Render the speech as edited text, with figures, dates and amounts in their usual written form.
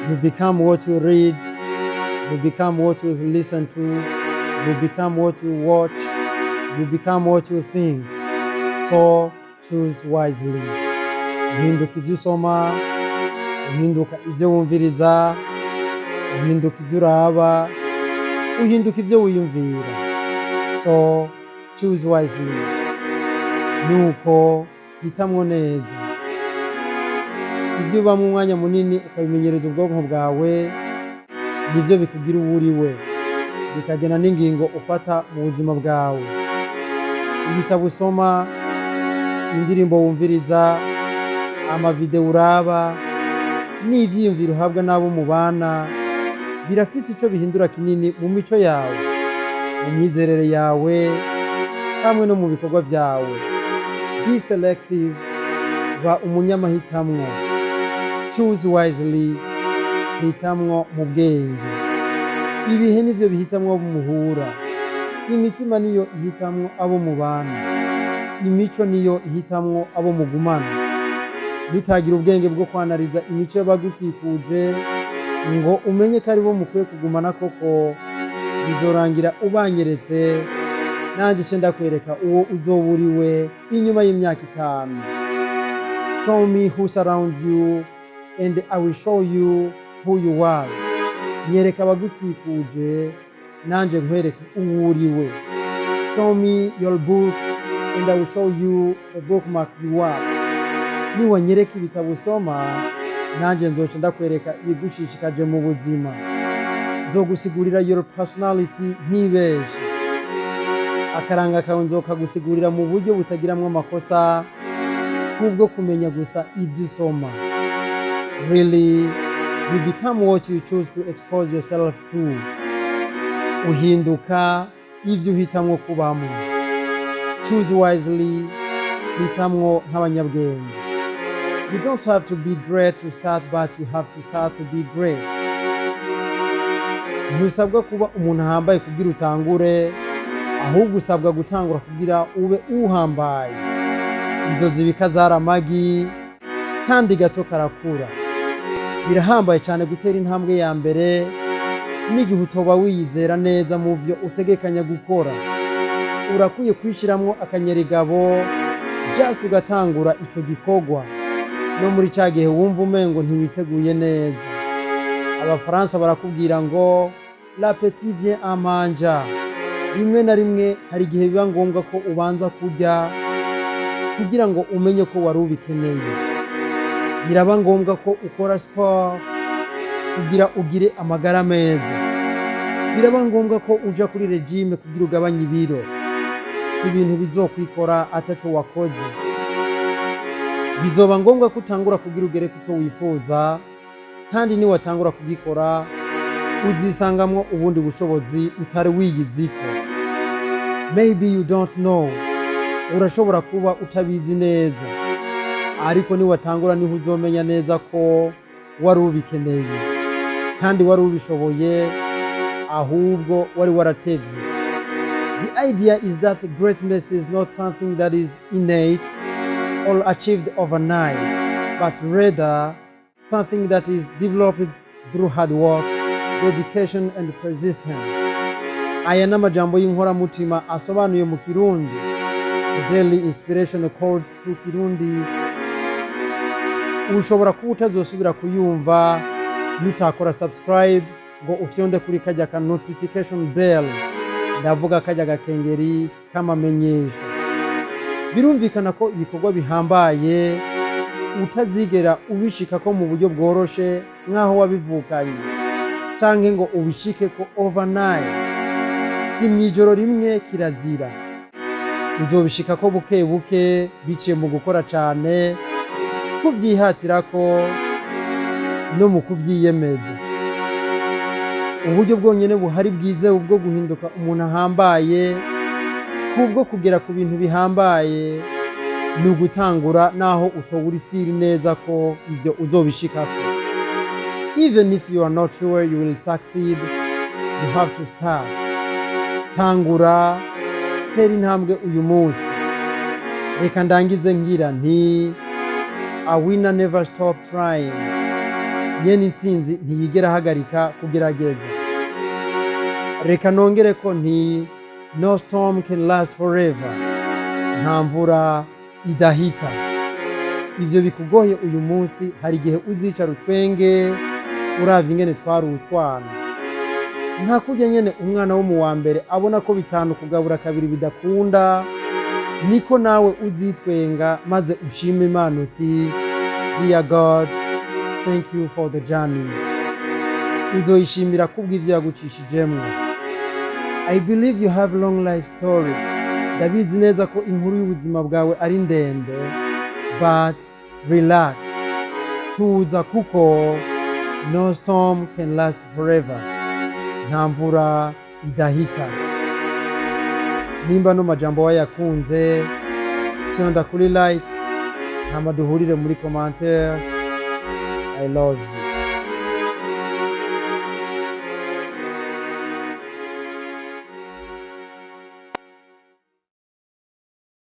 You become what you read. You become what you listen to. You become what you watch. You become what you think. So choose wisely. Uhinduka ibyo usoma, uhinduka ibyo wumviriza, uhinduka ibyo uraba, uhinduka ibyo wiyumvira. So choose wisely. Nuko hitamwo neza. Ibyo uba mu mwanya munini ukabimenyereza ubwonko bwawe, nibyo bikugira uwo uri we, bikagena n'ingingo ufata mu buzima bwawe. Ibitabo usoma, indirimbo wumviriza, amavideo uraba, n'ivyiyumviro uhabwa n'abo mubana, birafise ico bihindura kinini mu mico yawe, mu myizerere yawe, hamwe no mu bikorwa vyawe. Be selective, ba umunyamahitamwo. Choose wisely, hitamwo mu bwenge. Ibihe nivyo bihitamwo abo muhura. Imitima niyo ihitamwo abo mubana. Imico niyo ihitamwo abo mugumana. Bitagira ubwenge bwo kwanariza imico y'abagukikuje ngo umenye ko ari bo mukwiye kugumana koko, bizorangira ubanyeretse, nanje se ndakwereka uwo uzoba uriwe inyuma y'imyaka 5. Show me who's around you and I will show you who you are. Nyereka abagukikuje, nanje nkwereke uwo uriwe. Show me your book and I will show you a bookmark you are. Niwanyereka ibitabo usoma, nanje nzoca ndakwereka ibigushishikaje mu buzima. Nzogusigurira your personality ntibeje. Akaranga kawe nzokagusigurira mu buryo butagiramwo amakosa, kubwo kumenya gusa ibyo usoma. Really, you become what you choose to expose yourself to. Uhinduka ibyo uhitamwo kubamwo. Choose wisely, hitamwo nk'abanyabwenge. You don't have to be great to start, but you have to start to be great. Ntusabwa kuba umuntu ahambaye kugira utangure, ahubwo usabwa gutangura kugira ube uhambaye. Inzozi bikazara amagi, kandi gato karakura. Birahambaye cyane gutera intambwe ya mbere, n'igihe utoba wiyizera neza mu byo utegekanya gukora. Urakwiye kwishiramwo akanyerigabo, just ugatangura ico gikorwa. No muri cya gihe wumva umengo ntiwiteguye neza. Abafaransa barakubwira ngo l'appétit vient en mangeant. Rimwe na rimwe hari igihe biba ngombwa ko ubanza kurya kugira ngo umenye ko wari ubikeneye. Biraba ngombwa ko ukora sport kugira ugire amagara meza. Biraba ngombwa ko uja kuri regime kugira ugabanye ibiro. Si ibintu bizokwikora ataco wakoze. Bizoba ngombwa ko utangura kugira ugere kuko wifuza, kandi ni watangura kubikora uzisangamwo ubundi bushobozi utari wiyiziko. Maybe you don't know. Urashobora kuba utabizi neza, ariko ni watangura niho uzomenya neza ko wari ubikeneye, kandi wari ubishoboye, ahubwo wari waratevye. The idea is that greatness is not something that is innate or achieved overnight, but rather something that is developed through hard work, dedication and persistence. Aya n'amajambo y'inkoramutima asobanuye mu Kirundi. The daily inspirational quotes to Kirundi. Ushobora kuba utazosubira kuyumva nutakora subscribe ngo ufyonde kuri kajya ka notification bell, ndavuga kajya gakengeri kamamenyesha. Birumvikana ko ibikorwa bihambaye utazigera ubishika ko mu buryo bworoshe nkaho wabivukanye, canke ngo ubishike ko overnight. Si mwijoro rimwe kirazira. Uzobishika ko buke buke biciye mu gukora cane, kuvyihatira ko no mu kuvyiyemeza. Uburyo bwonyene buhari bwize ubwo guhinduka umuntu ahambaye, kubwo kugera ku bintu bihambaye, ni ugutangura naho utobura isiri neza ko ibyo uzobishikako. Even if you are not sure you will succeed, you have to start. Tangura, tera intambwe uyu munsi. Reka ndangize ngira nti, a winner never stop trying. nyene intsinzi ntiyigera ahagarika kugerageza. Reka nongere ko nti no storm can last forever, nta mvura idahita. Ivyo bikugoye uyu munsi hari igihe uzicara utwenge uravye ingene twari utwana. Nta kurya nyene umwana wo mu wa mbere abona ko bitanu kugabura kabiri bidakunda, niko nawe uzitwenga maze ushime Imana uti dear God, thank you for the journey. Uzoyishimira kubw'ivyo yagucishijemwo. I believe you have long life story. Ndabizi neza ko inkuru y'ubuzima bwawe ari ndende, but relax. Tuza kuko no storm can last forever. Nta mvura idahita. Nimba no majambo wayakunze, cyonda kuri like, hama duhurire muri commentaire. I love you.